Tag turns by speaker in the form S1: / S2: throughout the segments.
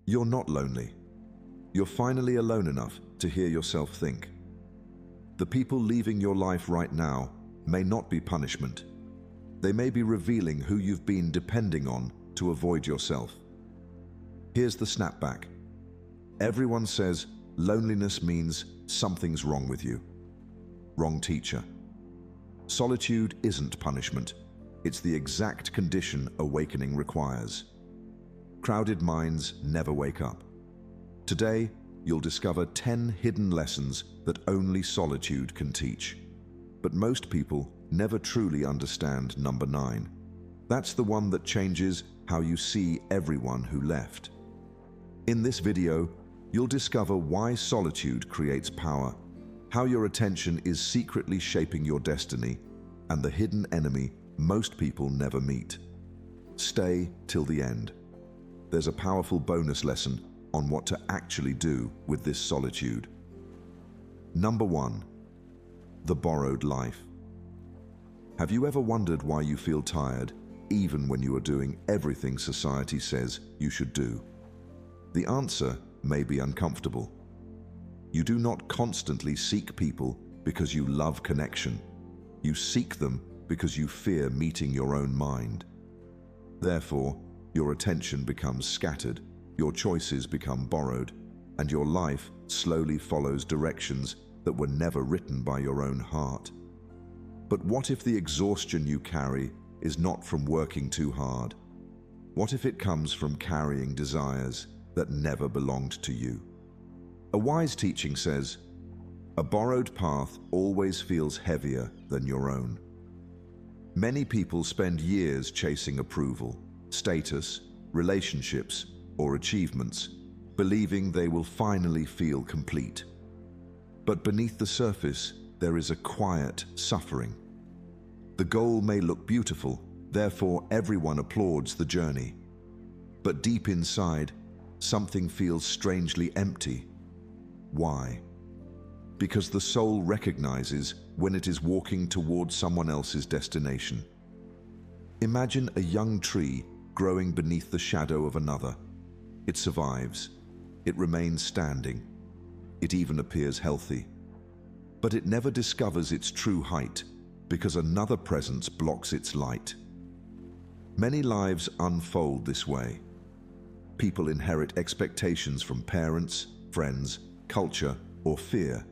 S1: You're not lonely. You're finally alone enough to hear yourself think. The people leaving your life right now may not be punishment. They may be revealing who you've been depending on to avoid yourself. Here's the snapback. Everyone says loneliness means something's wrong with you. Wrong teacher. Solitude isn't punishment. It's the exact condition awakening requires. Crowded minds never wake up. Today, you'll discover 10 hidden lessons that only solitude can teach. But most people never truly understand number 9. That's the one that changes how you see everyone who left. In this video, you'll discover why solitude creates power, how your attention is secretly shaping your destiny, and the hidden enemy most people never meet. Stay till the end. There's a powerful bonus lesson on what to actually do with this solitude. Number 1. The borrowed life. Have you ever wondered why you feel tired, even when you are doing everything society says you should do? The answer may be uncomfortable. You do not constantly seek people because you love connection. You seek them because you fear meeting your own mind. Therefore, your attention becomes scattered, your choices become borrowed, and your life slowly follows directions that were never written by your own heart. But what if the exhaustion you carry is not from working too hard? What if it comes from carrying desires that never belonged to you? A wise teaching says, a borrowed path always feels heavier than your own. Many people spend years chasing approval, status, relationships, or achievements, believing they will finally feel complete. But beneath the surface, there is a quiet suffering. The goal may look beautiful, therefore everyone applauds the journey. But deep inside, something feels strangely empty. Why? Because the soul recognizes when it is walking towards someone else's destination. Imagine a young tree growing beneath the shadow of another. It survives. It remains standing. It even appears healthy. But it never discovers its true height because another presence blocks its light. Many lives unfold this way. People inherit expectations from parents, friends, culture, or fear.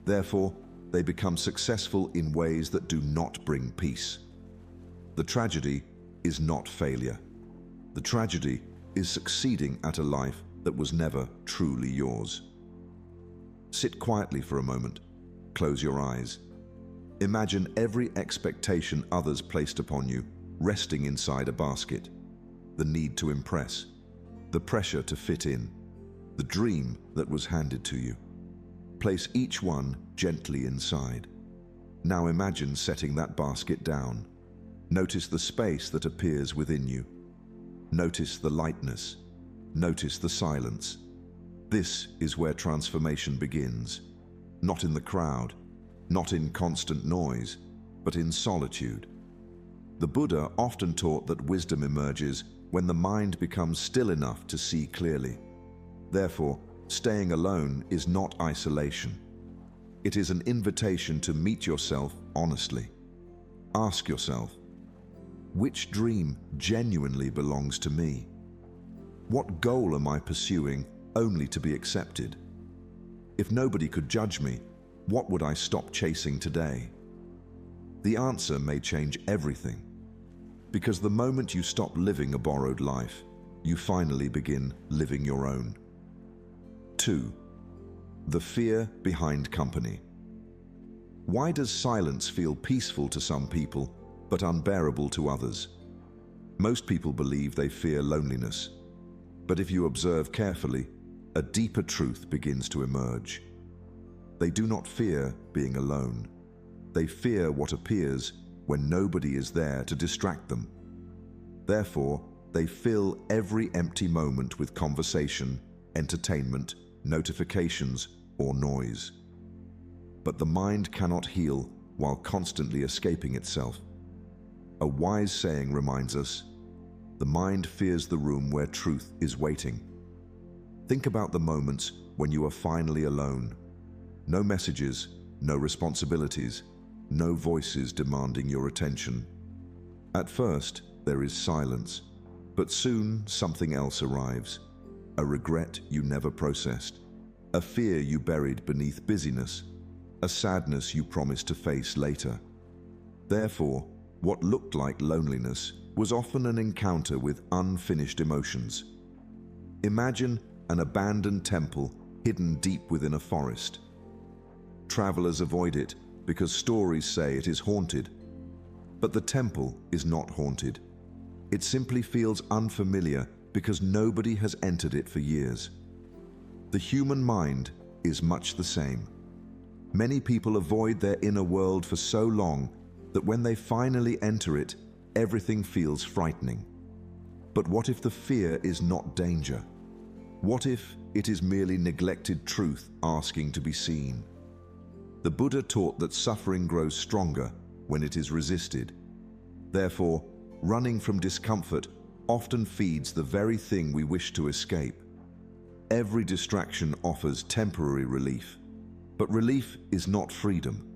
S1: Therefore, they become successful in ways that do not bring peace. The tragedy is not failure. The tragedy is succeeding at a life that was never truly yours. Sit quietly for a moment. Close your eyes. Imagine every expectation others placed upon you resting inside a basket. The need to impress, the pressure to fit in, the dream that was handed to you. Place each one gently inside. Now imagine setting that basket down. Notice the space that appears within you. Notice the lightness. Notice the silence. This is where transformation begins. Not in the crowd, not in constant noise, but in solitude. The Buddha often taught that wisdom emerges when the mind becomes still enough to see clearly. Therefore, staying alone is not isolation. It is an invitation to meet yourself honestly. Ask yourself, which dream genuinely belongs to me? What goal am I pursuing only to be accepted? If nobody could judge me, what would I stop chasing today? The answer may change everything. Because the moment you stop living a borrowed life, you finally begin living your own. 2. The fear behind company. Why does silence feel peaceful to some people, but unbearable to others? Most people believe they fear loneliness. But if you observe carefully, a deeper truth begins to emerge. They do not fear being alone. They fear what appears when nobody is there to distract them. Therefore, they fill every empty moment with conversation, entertainment, notifications, or noise. But the mind cannot heal while constantly escaping itself. A wise saying reminds us, the mind fears the room where truth is waiting. Think about the moments when you are finally alone. No messages, no responsibilities, no voices demanding your attention. At first, there is silence, but soon something else arrives. A regret you never processed, a fear you buried beneath busyness, a sadness you promised to face later. Therefore, what looked like loneliness was often an encounter with unfinished emotions. Imagine an abandoned temple hidden deep within a forest. Travelers avoid it because stories say it is haunted. But the temple is not haunted. It simply feels unfamiliar because nobody has entered it for years. The human mind is much the same. Many people avoid their inner world for so long that when they finally enter it, everything feels frightening. But what if the fear is not danger? What if it is merely neglected truth asking to be seen? The Buddha taught that suffering grows stronger when it is resisted. Therefore, running from discomfort often feeds the very thing we wish to escape. Every distraction offers temporary relief, but relief is not freedom.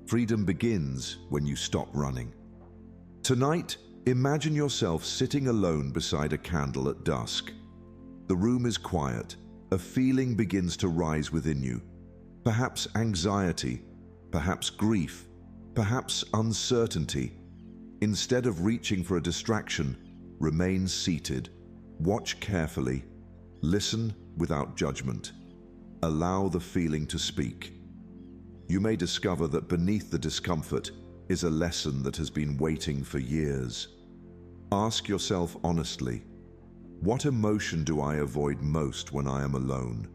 S1: Freedom begins when you stop running. Tonight, imagine yourself sitting alone beside a candle at dusk. The room is quiet. A feeling begins to rise within you. Perhaps anxiety, perhaps grief, perhaps uncertainty. Instead of reaching for a distraction, remain seated. Watch carefully. Listen without judgment. Allow the feeling to speak. You may discover that beneath the discomfort is a lesson that has been waiting for years. Ask yourself honestly, what emotion do I avoid most when I am alone?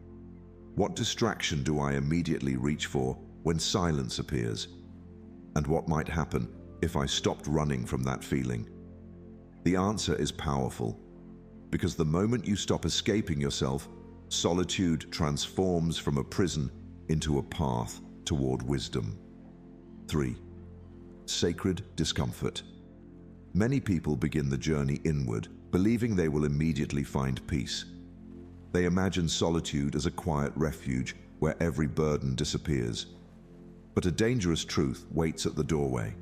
S1: What distraction do I immediately reach for when silence appears? And what might happen if I stopped running from that feeling? The answer is powerful, because the moment you stop escaping yourself, solitude transforms from a prison into a path toward wisdom. 3. Sacred discomfort. Many people begin the journey inward, believing they will immediately find peace. They imagine solitude as a quiet refuge where every burden disappears. But a dangerous truth waits at the doorway.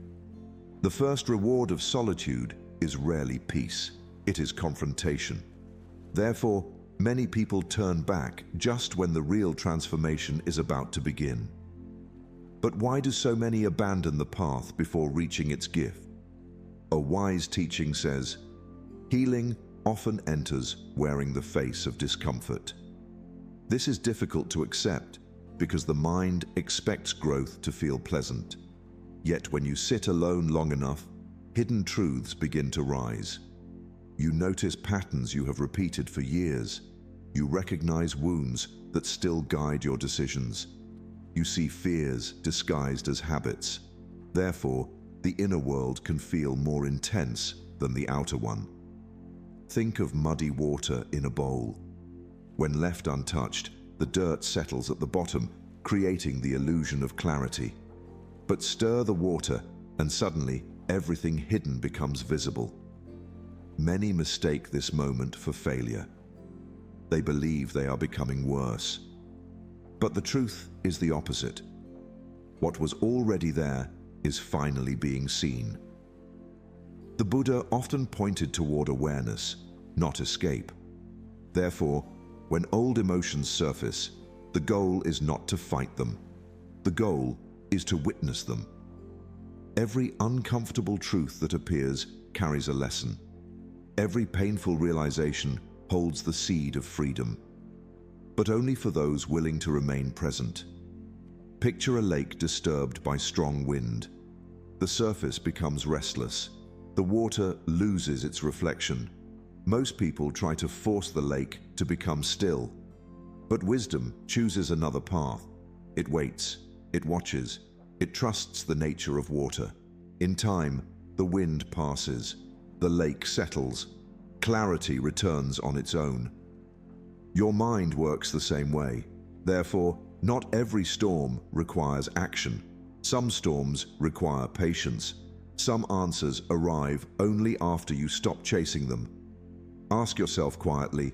S1: The first reward of solitude is rarely peace. It is confrontation. Therefore, many people turn back just when the real transformation is about to begin. But why do so many abandon the path before reaching its gift? A wise teaching says, healing often enters wearing the face of discomfort. This is difficult to accept because the mind expects growth to feel pleasant. Yet when you sit alone long enough, hidden truths begin to rise. You notice patterns you have repeated for years. You recognize wounds that still guide your decisions. You see fears disguised as habits. Therefore, the inner world can feel more intense than the outer one. Think of muddy water in a bowl. When left untouched, the dirt settles at the bottom, creating the illusion of clarity. But stir the water, and suddenly everything hidden becomes visible. Many mistake this moment for failure. They believe they are becoming worse. But the truth is the opposite. What was already there is finally being seen. The Buddha often pointed toward awareness, not escape. Therefore, when old emotions surface, the goal is not to fight them. The goal is to witness them. Every uncomfortable truth that appears carries a lesson. Every painful realization holds the seed of freedom, but only for those willing to remain present. Picture a lake disturbed by strong wind. The surface becomes restless. The water loses its reflection. Most people try to force the lake to become still. But wisdom chooses another path. It waits, it watches, it trusts the nature of water. In time, the wind passes, the lake settles, clarity returns on its own. Your mind works the same way. Therefore, not every storm requires action. Some storms require patience. Some answers arrive only after you stop chasing them. Ask yourself quietly,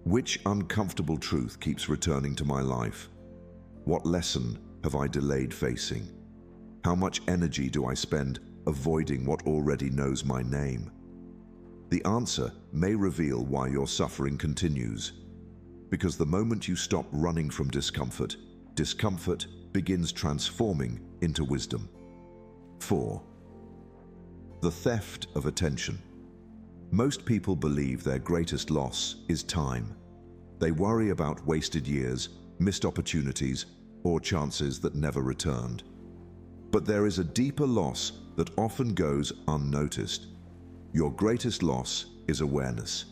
S1: Which uncomfortable truth keeps returning to my life? What lesson have I delayed facing? How much energy do I spend avoiding what already knows my name? The answer may reveal why your suffering continues. Because the moment you stop running from discomfort, discomfort begins transforming into wisdom. 4. The theft of attention. Most people believe their greatest loss is time. They worry about wasted years, missed opportunities, or chances that never returned. But there is a deeper loss that often goes unnoticed. Your greatest loss is awareness.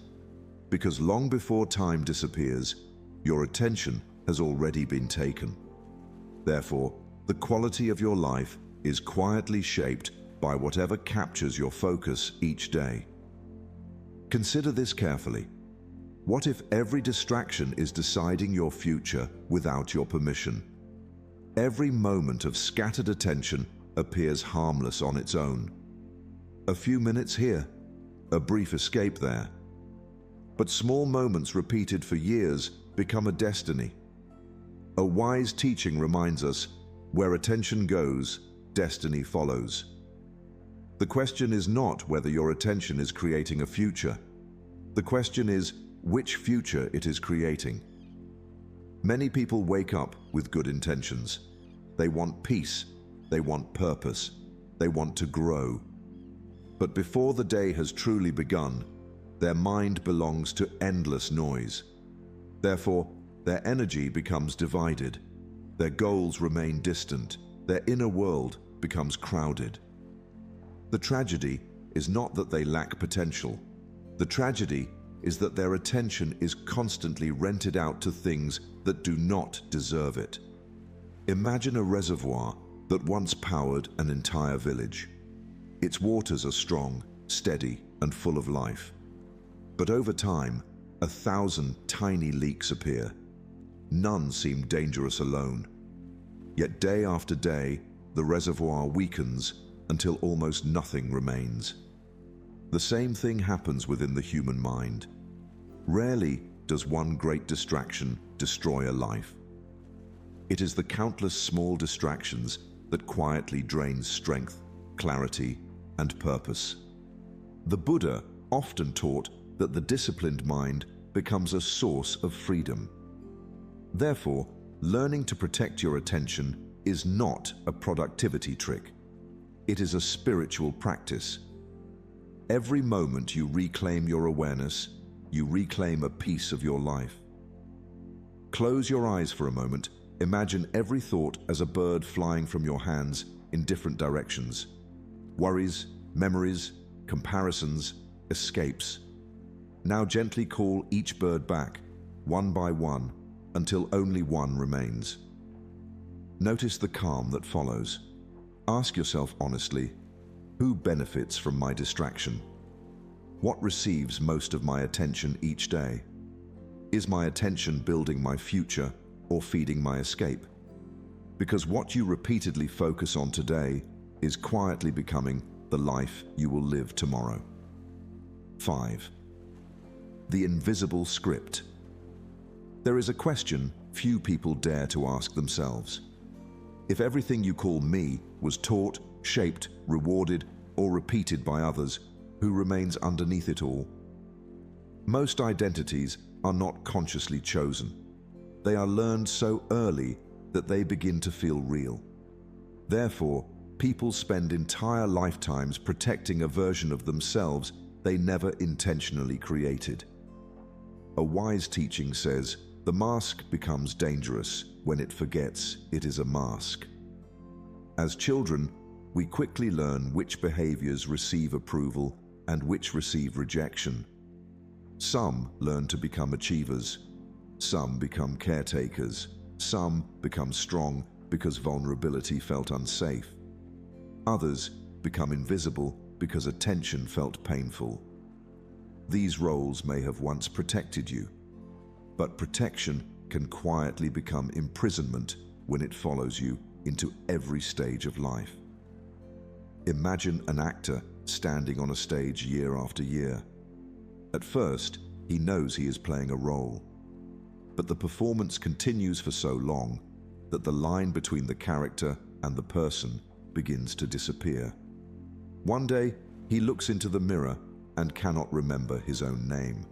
S1: Because long before time disappears, your attention has already been taken. Therefore, the quality of your life is quietly shaped by whatever captures your focus each day. Consider this carefully. What if every distraction is deciding your future without your permission? Every moment of scattered attention appears harmless on its own. A few minutes here, a brief escape there. But small moments repeated for years become a destiny. A wise teaching reminds us, where attention goes, destiny follows. The question is not whether your attention is creating a future. The question is which future it is creating. Many people wake up with good intentions. They want peace, they want purpose, they want to grow. But before the day has truly begun, their mind belongs to endless noise. Therefore, their energy becomes divided, their goals remain distant, their inner world becomes crowded. The tragedy is not that they lack potential. The tragedy is that their attention is constantly rented out to things that do not deserve it. Imagine a reservoir that once powered an entire village. Its waters are strong, steady, and full of life. But over time, 1,000 tiny leaks appear. None seem dangerous alone. Yet day after day, the reservoir weakens until almost nothing remains. The same thing happens within the human mind. Rarely does one great distraction destroy a life. It is the countless small distractions that quietly drain strength, clarity, and purpose. The Buddha often taught that the disciplined mind becomes a source of freedom. Therefore, learning to protect your attention is not a productivity trick. It is a spiritual practice. Every moment you reclaim your awareness, you reclaim a piece of your life. Close your eyes for a moment. Imagine every thought as a bird flying from your hands in different directions. Worries, memories, comparisons, escapes. Now gently call each bird back, one by one, until only one remains. Notice the calm that follows. Ask yourself honestly, who benefits from my distraction? What receives most of my attention each day? Is my attention building my future or feeding my escape? Because what you repeatedly focus on today is quietly becoming the life you will live tomorrow. 5. The invisible script. There is a question few people dare to ask themselves. If everything you call me was taught, shaped, rewarded, or repeated by others, who remains underneath it all? Most identities are not consciously chosen. They are learned so early that they begin to feel real. Therefore, people spend entire lifetimes protecting a version of themselves they never intentionally created. A wise teaching says, the mask becomes dangerous when it forgets it is a mask. As children, we quickly learn which behaviors receive approval and which receive rejection. Some learn to become achievers. Some become caretakers. Some become strong because vulnerability felt unsafe. Others become invisible because attention felt painful. These roles may have once protected you, but protection can quietly become imprisonment when it follows you into every stage of life. Imagine an actor standing on a stage year after year. At first, He knows he is playing a role. But the performance continues for so long that the line between the character and the person begins to disappear. One day, he looks into the mirror and cannot remember his own name.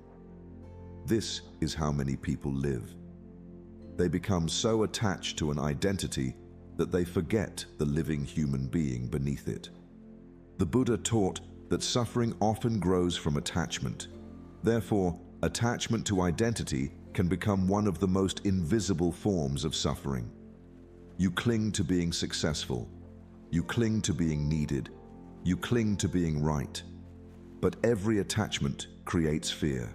S1: This is how many people live. They become so attached to an identity that they forget the living human being beneath it. The Buddha taught that suffering often grows from attachment. Therefore, attachment to identity can become one of the most invisible forms of suffering. You cling to being successful. You cling to being needed. You cling to being right. But every attachment creates fear.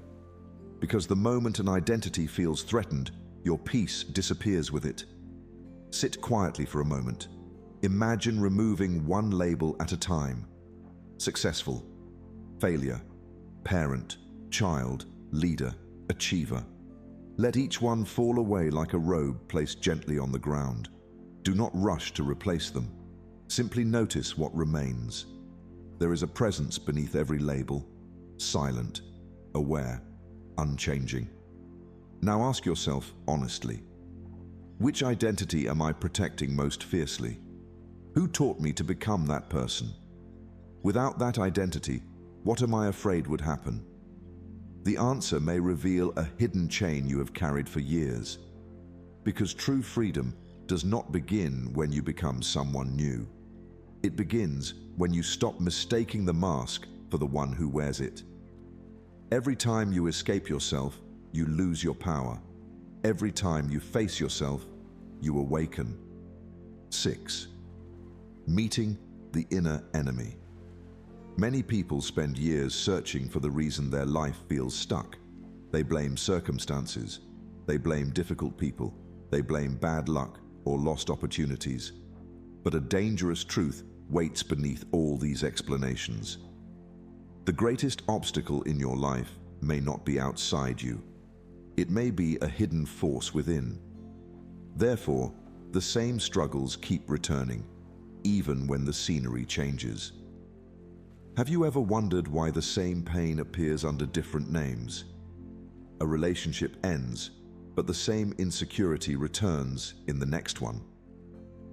S1: Because the moment an identity feels threatened, your peace disappears with it. Sit quietly for a moment. Imagine removing one label at a time. Successful, failure, parent, child, leader, achiever. Let each one fall away like a robe placed gently on the ground. Do not rush to replace them. Simply notice what remains. There is a presence beneath every label, silent, aware, unchanging. Now ask yourself honestly, which identity am I protecting most fiercely? Who taught me to become that person? Without that identity, what am I afraid would happen? The answer may reveal a hidden chain you have carried for years. Because true freedom does not begin when you become someone new. It begins when you stop mistaking the mask for the one who wears it. Every time you escape yourself, you lose your power. Every time you face yourself, you awaken. 6. Meeting the inner enemy. Many people spend years searching for the reason their life feels stuck. They blame circumstances. They blame difficult people. They blame bad luck or lost opportunities. But a dangerous truth waits beneath all these explanations. The greatest obstacle in your life may not be outside you. It may be a hidden force within. Therefore, the same struggles keep returning, even when the scenery changes. Have you ever wondered why the same pain appears under different names? A relationship ends, but the same insecurity returns in the next one.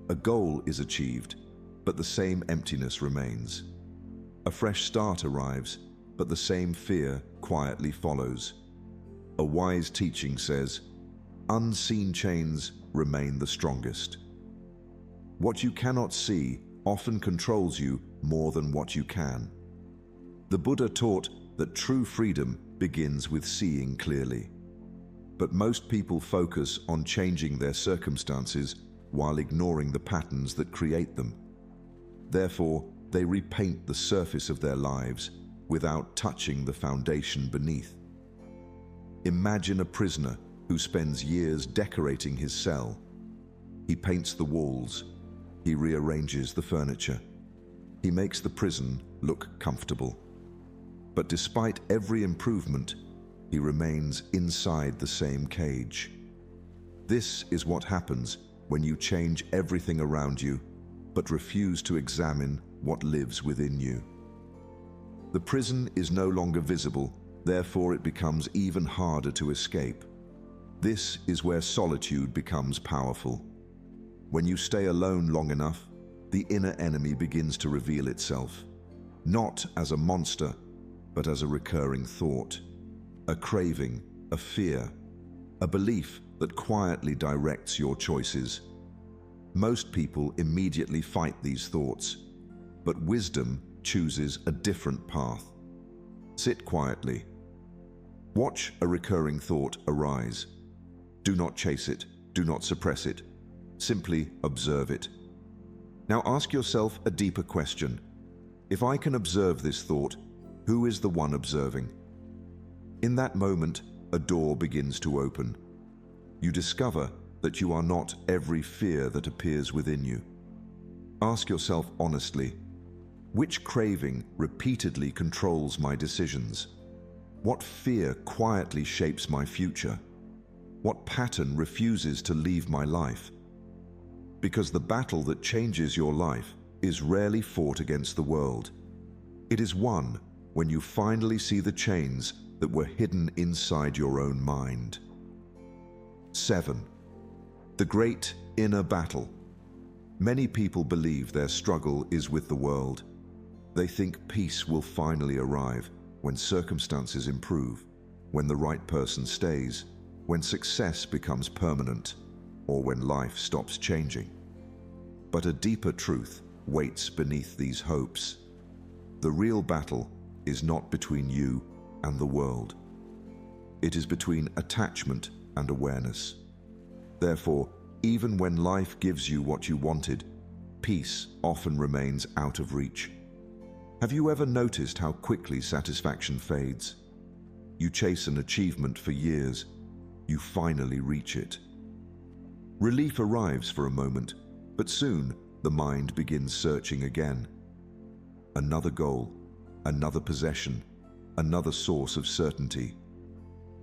S1: A goal is achieved, but the same emptiness remains. A fresh start arrives, but the same fear quietly follows. A wise teaching says, unseen chains remain the strongest. What you cannot see often controls you more than what you can. The Buddha taught that true freedom begins with seeing clearly. But most people focus on changing their circumstances while ignoring the patterns that create them. Therefore, they repaint the surface of their lives without touching the foundation beneath. Imagine a prisoner who spends years decorating his cell. He paints the walls. He rearranges the furniture. He makes the prison look comfortable. But despite every improvement, he remains inside the same cage. This is what happens when you change everything around you, but refuse to examine what lives within you. The prison is no longer visible, therefore it becomes even harder to escape. This is where solitude becomes powerful. When you stay alone long enough, the inner enemy begins to reveal itself, not as a monster, but as a recurring thought, a craving, a fear, a belief that quietly directs your choices. Most people immediately fight these thoughts, but wisdom chooses a different path. Sit quietly. Watch a recurring thought arise. Do not chase it. Do not suppress it. Simply observe it. Now ask yourself a deeper question. If I can observe this thought, who is the one observing? In that moment, a door begins to open. You discover that you are not every fear that appears within you. Ask yourself honestly, which craving repeatedly controls my decisions? What fear quietly shapes my future? What pattern refuses to leave my life? Because the battle that changes your life is rarely fought against the world. It is won when you finally see the chains that were hidden inside your own mind. 7. The great inner battle. Many people believe their struggle is with the world. They think peace will finally arrive when circumstances improve, when the right person stays, when success becomes permanent, or when life stops changing. But a deeper truth waits beneath these hopes. The real battle is not between you and the world. It is between attachment and awareness. Therefore, even when life gives you what you wanted, peace often remains out of reach. Have you ever noticed how quickly satisfaction fades? You chase an achievement for years, you finally reach it. Relief arrives for a moment, but soon the mind begins searching again. Another goal, another possession, another source of certainty.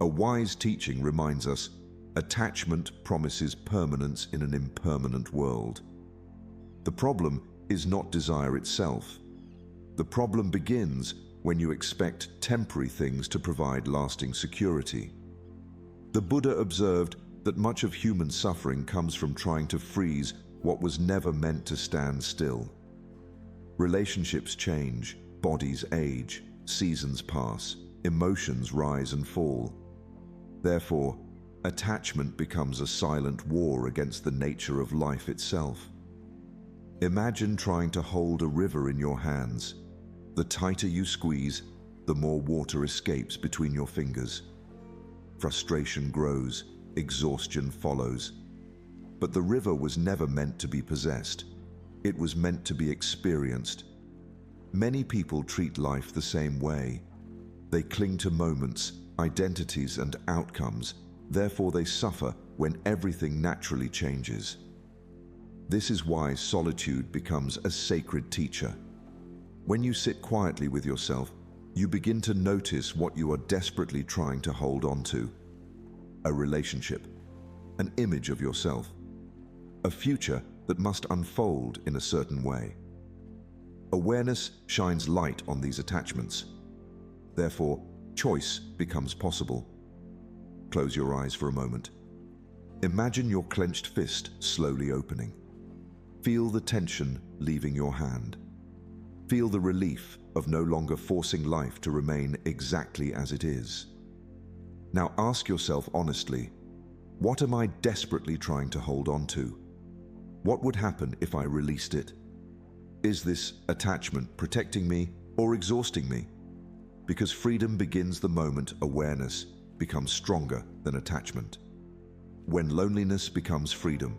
S1: A wise teaching reminds us, attachment promises permanence in an impermanent world. The problem is not desire itself. The problem begins when you expect temporary things to provide lasting security. The Buddha observed that much of human suffering comes from trying to freeze what was never meant to stand still. Relationships change, bodies age, seasons pass, emotions rise and fall. Therefore, attachment becomes a silent war against the nature of life itself. Imagine trying to hold a river in your hands. The tighter you squeeze, the more water escapes between your fingers. Frustration grows, exhaustion follows. But the river was never meant to be possessed. It was meant to be experienced. Many people treat life the same way. They cling to moments, identities, and outcomes. Therefore, they suffer when everything naturally changes. This is why solitude becomes a sacred teacher. When you sit quietly with yourself, you begin to notice what you are desperately trying to hold on to. A relationship, an image of yourself, a future that must unfold in a certain way. Awareness shines light on these attachments. Therefore, choice becomes possible. Close your eyes for a moment. Imagine your clenched fist slowly opening. Feel the tension leaving your hand. Feel the relief of no longer forcing life to remain exactly as it is. Now ask yourself honestly, what am I desperately trying to hold on to? What would happen if I released it? Is this attachment protecting me or exhausting me? Because freedom begins the moment awareness becomes stronger than attachment. When loneliness becomes freedom,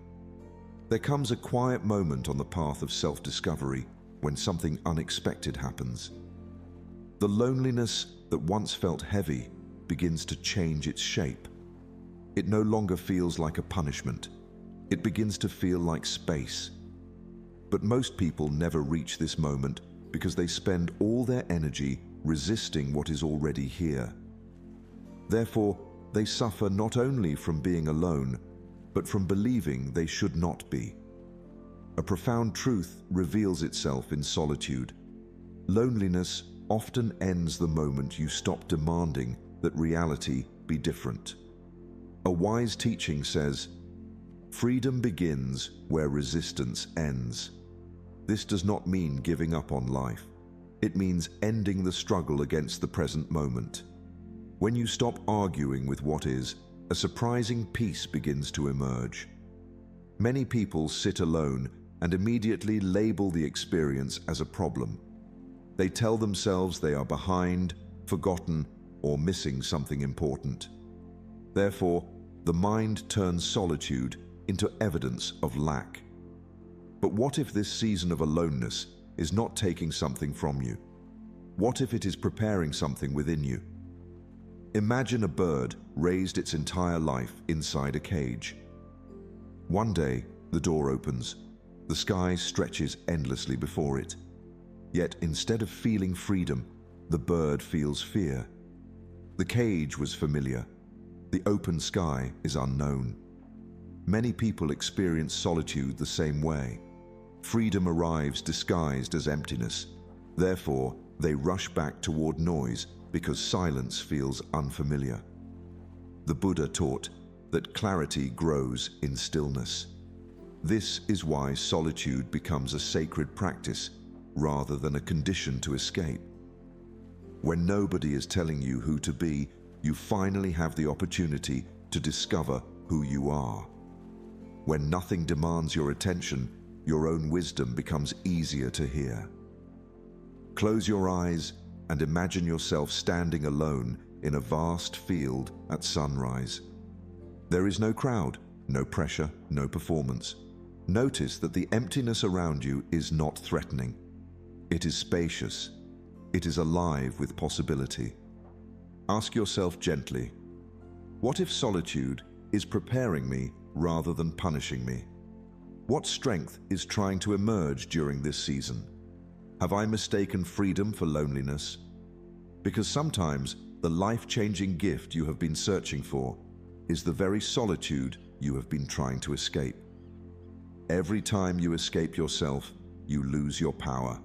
S1: there comes a quiet moment on the path of self-discovery when something unexpected happens. The loneliness that once felt heavy begins to change its shape. It no longer feels like a punishment. It begins to feel like space. But most people never reach this moment because they spend all their energy resisting what is already here. Therefore, they suffer not only from being alone, but from believing they should not be. A profound truth reveals itself in solitude. Loneliness often ends the moment you stop demanding that reality be different. A wise teaching says, "Freedom begins where resistance ends." This does not mean giving up on life. It means ending the struggle against the present moment. When you stop arguing with what is, a surprising peace begins to emerge. Many people sit alone and immediately label the experience as a problem. They tell themselves they are behind, forgotten, or missing something important. Therefore, the mind turns solitude into evidence of lack. But what if this season of aloneness is not taking something from you? What if it is preparing something within you? Imagine a bird raised its entire life inside a cage. One day, the door opens. The sky stretches endlessly before it. Yet instead of feeling freedom, the bird feels fear. The cage was familiar. The open sky is unknown. Many people experience solitude the same way. Freedom arrives disguised as emptiness. Therefore, they rush back toward noise, because silence feels unfamiliar. The Buddha taught that clarity grows in stillness. This is why solitude becomes a sacred practice rather than a condition to escape. When nobody is telling you who to be, you finally have the opportunity to discover who you are. When nothing demands your attention, your own wisdom becomes easier to hear. Close your eyes and imagine yourself standing alone in a vast field at sunrise. There is no crowd, no pressure, no performance. Notice that the emptiness around you is not threatening. It is spacious. It is alive with possibility. Ask yourself gently, what if solitude is preparing me rather than punishing me? What strength is trying to emerge during this season? Have I mistaken freedom for loneliness? Because sometimes the life-changing gift you have been searching for is the very solitude you have been trying to escape. Every time you escape yourself, you lose your power.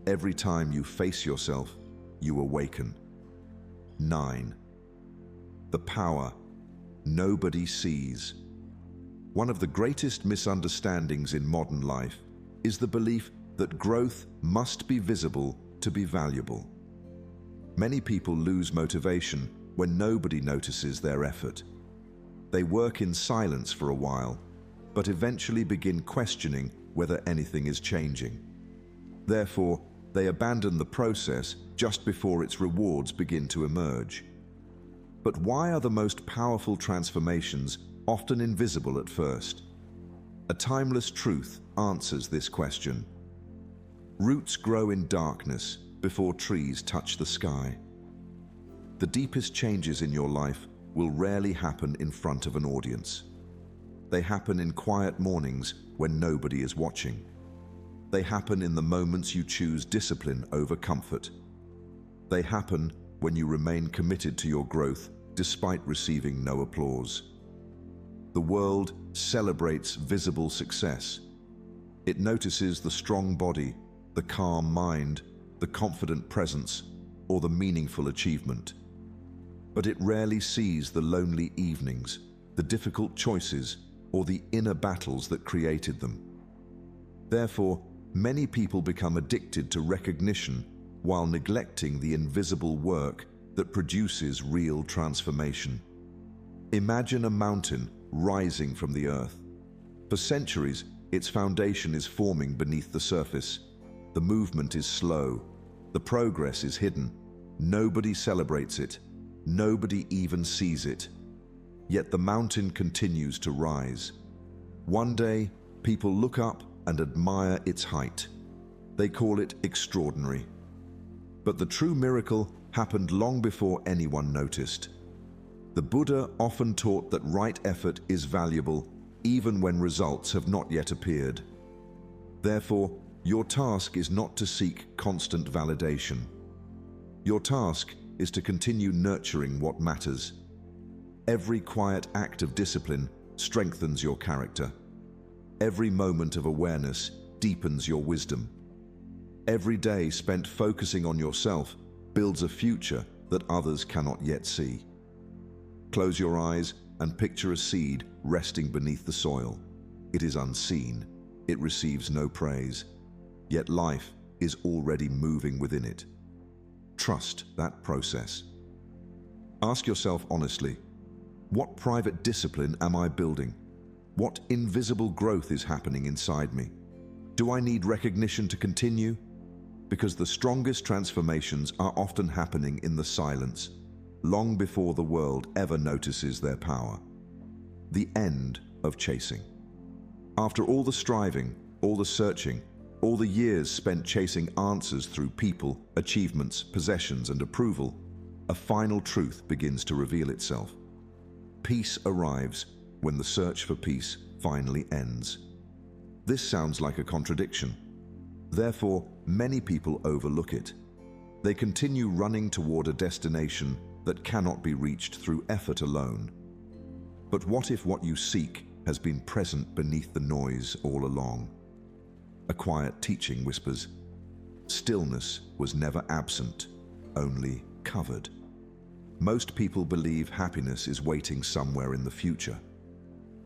S1: Every time you face yourself, you awaken. 9. The power nobody sees. One of the greatest misunderstandings in modern life is the belief that growth must be visible to be valuable. Many people lose motivation when nobody notices their effort. They work in silence for a while, but eventually begin questioning whether anything is changing. Therefore, they abandon the process just before its rewards begin to emerge. But why are the most powerful transformations often invisible at first? A timeless truth answers this question. Roots grow in darkness before trees touch the sky. The deepest changes in your life will rarely happen in front of an audience. They happen in quiet mornings when nobody is watching. They happen in the moments you choose discipline over comfort. They happen when you remain committed to your growth despite receiving no applause. The world celebrates visible success. It notices the strong body, the calm mind, the confident presence, or the meaningful achievement. But it rarely sees the lonely evenings, the difficult choices, or the inner battles that created them. Therefore, many people become addicted to recognition while neglecting the invisible work that produces real transformation. Imagine a mountain rising from the earth. For centuries, its foundation is forming beneath the surface. The movement is slow. The progress is hidden. Nobody celebrates it. Nobody even sees it. Yet the mountain continues to rise. One day, people look up and admire its height. They call it extraordinary. But the true miracle happened long before anyone noticed. The Buddha often taught that right effort is valuable even when results have not yet appeared. Therefore, your task is not to seek constant validation. Your task is to continue nurturing what matters. Every quiet act of discipline strengthens your character. Every moment of awareness deepens your wisdom. Every day spent focusing on yourself builds a future that others cannot yet see. Close your eyes and picture a seed resting beneath the soil. It is unseen. It receives no praise. Yet life is already moving within it. Trust that process. Ask yourself honestly, what private discipline am I building? What invisible growth is happening inside me? Do I need recognition to continue? Because the strongest transformations are often happening in the silence, long before the world ever notices their power. The end of chasing. After all the striving, all the searching, all the years spent chasing answers through people, achievements, possessions, and approval, a final truth begins to reveal itself. Peace arrives when the search for peace finally ends. This sounds like a contradiction. Therefore, many people overlook it. They continue running toward a destination that cannot be reached through effort alone. But what if what you seek has been present beneath the noise all along? A quiet teaching whispers, stillness was never absent, only covered. Most people believe happiness is waiting somewhere in the future.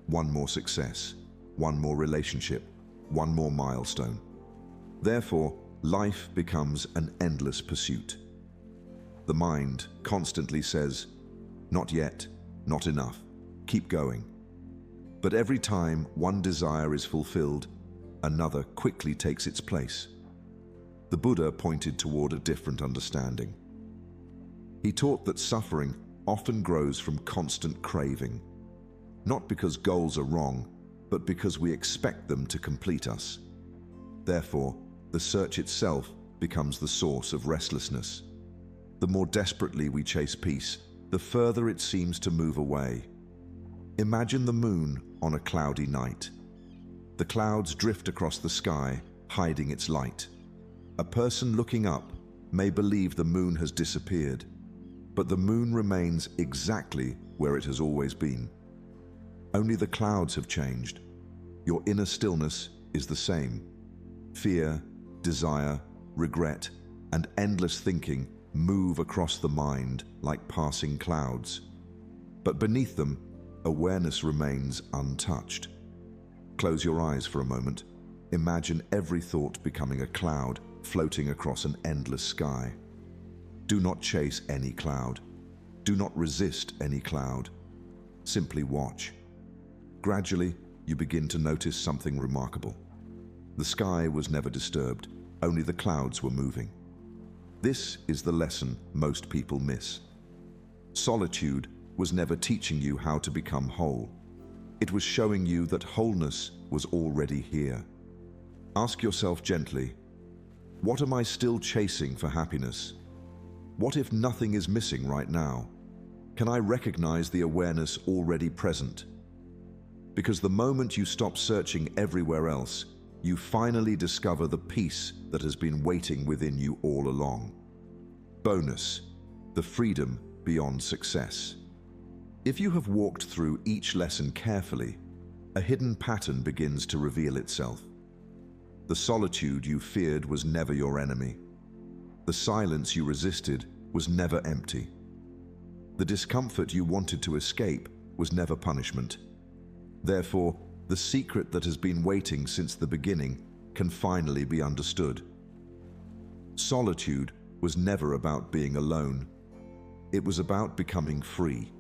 S1: One more success, one more relationship, one more milestone. Therefore, life becomes an endless pursuit. The mind constantly says, "Not yet, not enough, keep going." But every time one desire is fulfilled, another quickly takes its place. The Buddha pointed toward a different understanding. He taught that suffering often grows from constant craving, not because goals are wrong, but because we expect them to complete us. Therefore, the search itself becomes the source of restlessness. The more desperately we chase peace, the further it seems to move away. Imagine the moon on a cloudy night. The clouds drift across the sky, hiding its light. A person looking up may believe the moon has disappeared, but the moon remains exactly where it has always been. Only the clouds have changed. Your inner stillness is the same. Fear, desire, regret, and endless thinking move across the mind like passing clouds. But beneath them, awareness remains untouched. Close your eyes for a moment. Imagine every thought becoming a cloud floating across an endless sky. Do not chase any cloud. Do not resist any cloud. Simply watch. Gradually, you begin to notice something remarkable. The sky was never disturbed, only the clouds were moving. This is the lesson most people miss. Solitude was never teaching you how to become whole. It was showing you that wholeness was already here. Ask yourself gently, what am I still chasing for happiness? What if nothing is missing right now? Can I recognize the awareness already present? Because the moment you stop searching everywhere else, you finally discover the peace that has been waiting within you all along. Bonus: the freedom beyond success. If you have walked through each lesson carefully, a hidden pattern begins to reveal itself. The solitude you feared was never your enemy. The silence you resisted was never empty. The discomfort you wanted to escape was never punishment. Therefore, the secret that has been waiting since the beginning can finally be understood. Solitude was never about being alone. It was about becoming free.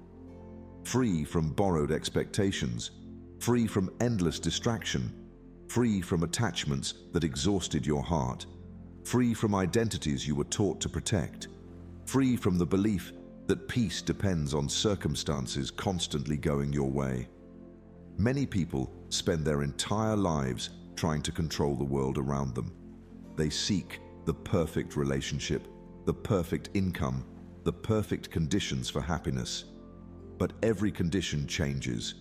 S1: Free from borrowed expectations, free from endless distraction, free from attachments that exhausted your heart, free from identities you were taught to protect, free from the belief that peace depends on circumstances constantly going your way. Many people spend their entire lives trying to control the world around them. They seek the perfect relationship, the perfect income, the perfect conditions for happiness. But every condition changes.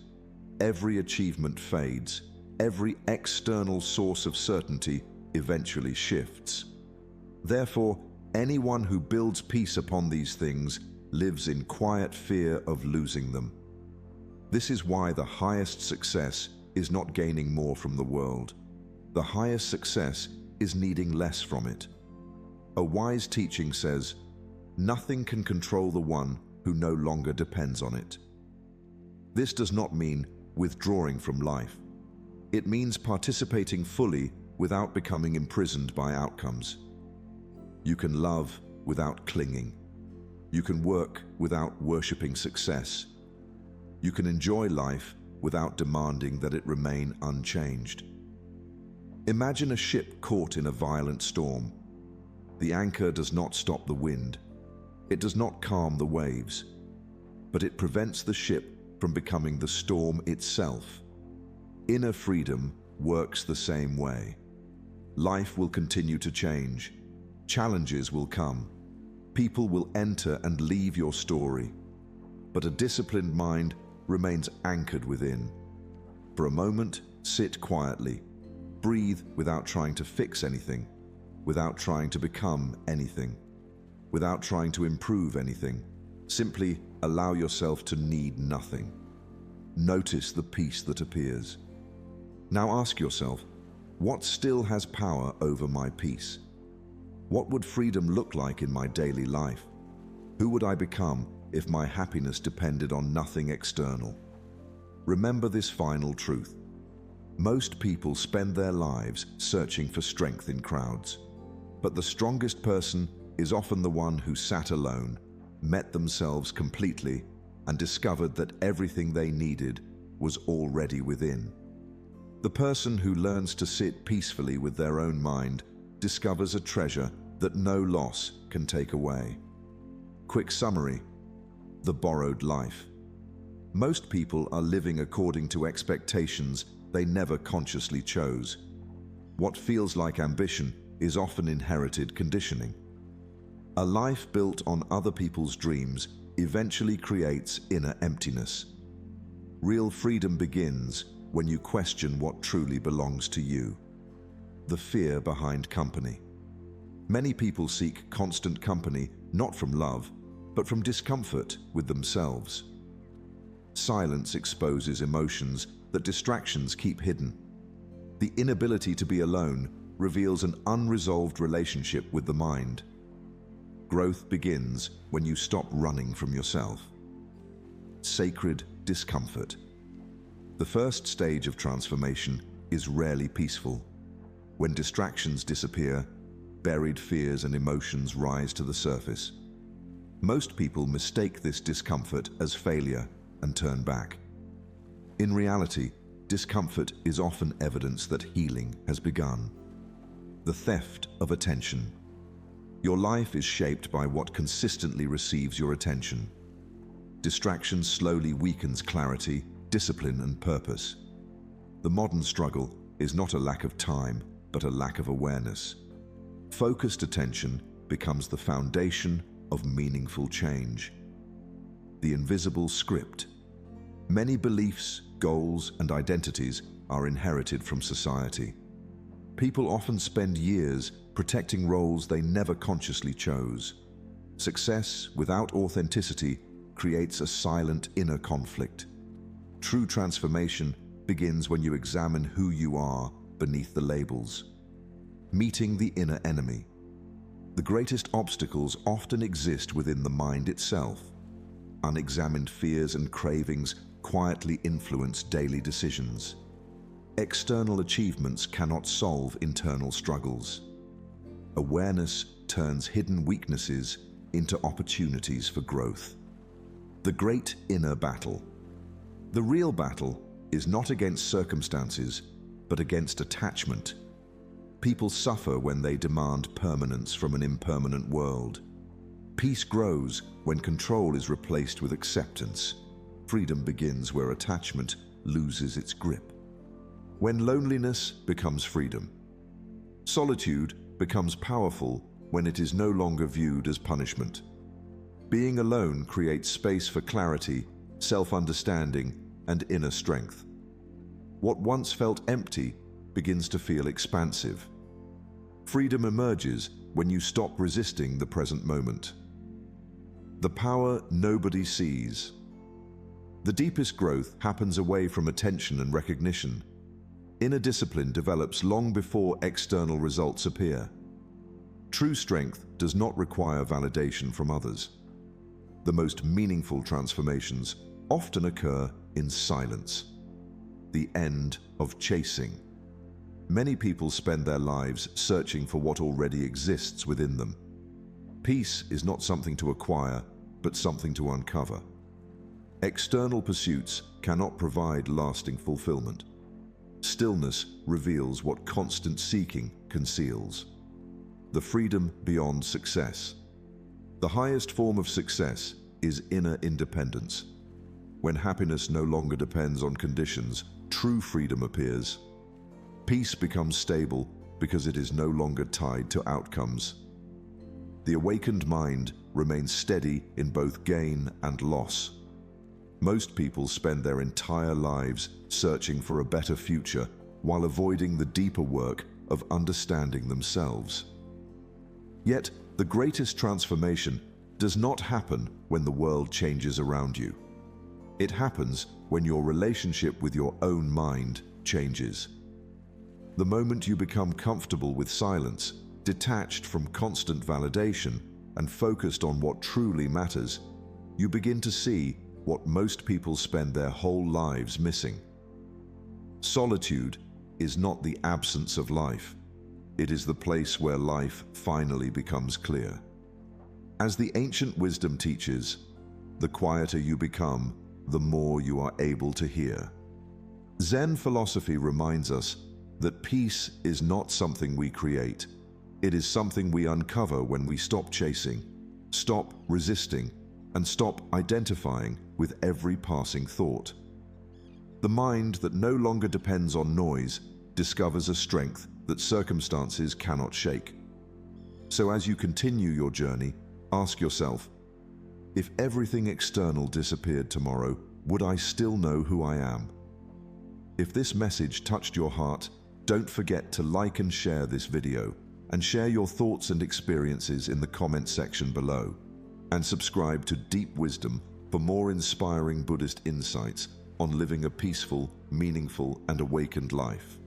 S1: Every achievement fades. Every external source of certainty eventually shifts. Therefore, anyone who builds peace upon these things lives in quiet fear of losing them. This is why the highest success is not gaining more from the world. The highest success is needing less from it. A wise teaching says, "Nothing can control the one who no longer depends on it." This does not mean withdrawing from life. It means participating fully without becoming imprisoned by outcomes. You can love without clinging. You can work without worshipping success. You can enjoy life without demanding that it remain unchanged. Imagine a ship caught in a violent storm. The anchor does not stop the wind. It does not calm the waves, but it prevents the ship from becoming the storm itself. Inner freedom works the same way. Life will continue to change. Challenges will come. People will enter and leave your story. But a disciplined mind remains anchored within. For a moment, sit quietly. Breathe without trying to fix anything, without trying to become anything, without trying to improve anything. Simply allow yourself to need nothing. Notice the peace that appears. Now ask yourself, what still has power over my peace? What would freedom look like in my daily life? Who would I become if my happiness depended on nothing external? Remember this final truth. Most people spend their lives searching for strength in crowds, but the strongest person is often the one who sat alone, met themselves completely, and discovered that everything they needed was already within. The person who learns to sit peacefully with their own mind discovers a treasure that no loss can take away. Quick summary: the borrowed life. Most people are living according to expectations they never consciously chose. What feels like ambition is often inherited conditioning. A life built on other people's dreams eventually creates inner emptiness. Real freedom begins when you question what truly belongs to you. The fear behind company. Many people seek constant company not from love, but from discomfort with themselves. Silence exposes emotions that distractions keep hidden. The inability to be alone reveals an unresolved relationship with the mind. Growth begins when you stop running from yourself. Sacred discomfort. The first stage of transformation is rarely peaceful. When distractions disappear, buried fears and emotions rise to the surface. Most people mistake this discomfort as failure and turn back. In reality, discomfort is often evidence that healing has begun. The theft of attention. Your life is shaped by what consistently receives your attention. Distraction slowly weakens clarity, discipline, and purpose. The modern struggle is not a lack of time, but a lack of awareness. Focused attention becomes the foundation of meaningful change. The invisible script. Many beliefs, goals, and identities are inherited from society. People often spend years protecting roles they never consciously chose. Success without authenticity creates a silent inner conflict. True transformation begins when you examine who you are beneath the labels. Meeting the inner enemy. The greatest obstacles often exist within the mind itself. Unexamined fears and cravings quietly influence daily decisions. External achievements cannot solve internal struggles. Awareness turns hidden weaknesses into opportunities for growth. The great inner battle. The real battle is not against circumstances, but against attachment. People suffer when they demand permanence from an impermanent world. Peace grows when control is replaced with acceptance. Freedom begins where attachment loses its grip. When loneliness becomes freedom. Solitude becomes powerful when it is no longer viewed as punishment. Being alone creates space for clarity, self-understanding, and inner strength. What once felt empty begins to feel expansive. Freedom emerges when you stop resisting the present moment. The power nobody sees. The deepest growth happens away from attention and recognition. Inner discipline develops long before external results appear. True strength does not require validation from others. The most meaningful transformations often occur in silence. The end of chasing. Many people spend their lives searching for what already exists within them. Peace is not something to acquire, but something to uncover. External pursuits cannot provide lasting fulfillment. Stillness reveals what constant seeking conceals. The freedom beyond success. The highest form of success is inner independence. When happiness no longer depends on conditions, true freedom appears. Peace becomes stable because it is no longer tied to outcomes. The awakened mind remains steady in both gain and loss. Most people spend their entire lives searching for a better future while avoiding the deeper work of understanding themselves. Yet, the greatest transformation does not happen when the world changes around you. It happens when your relationship with your own mind changes. The moment you become comfortable with silence, detached from constant validation, and focused on what truly matters, you begin to see what most people spend their whole lives missing. Solitude is not the absence of life. It is the place where life finally becomes clear. As the ancient wisdom teaches, the quieter you become, the more you are able to hear. Zen philosophy reminds us that peace is not something we create. It is something we uncover when we stop chasing, stop resisting, and stop identifying with every passing thought. The mind that no longer depends on noise discovers a strength that circumstances cannot shake. So as you continue your journey, ask yourself, if everything external disappeared tomorrow, would I still know who I am? If this message touched your heart, don't forget to like and share this video, and share your thoughts and experiences in the comment section below. And subscribe to Deep Wisdom for more inspiring Buddhist insights on living a peaceful, meaningful, and awakened life.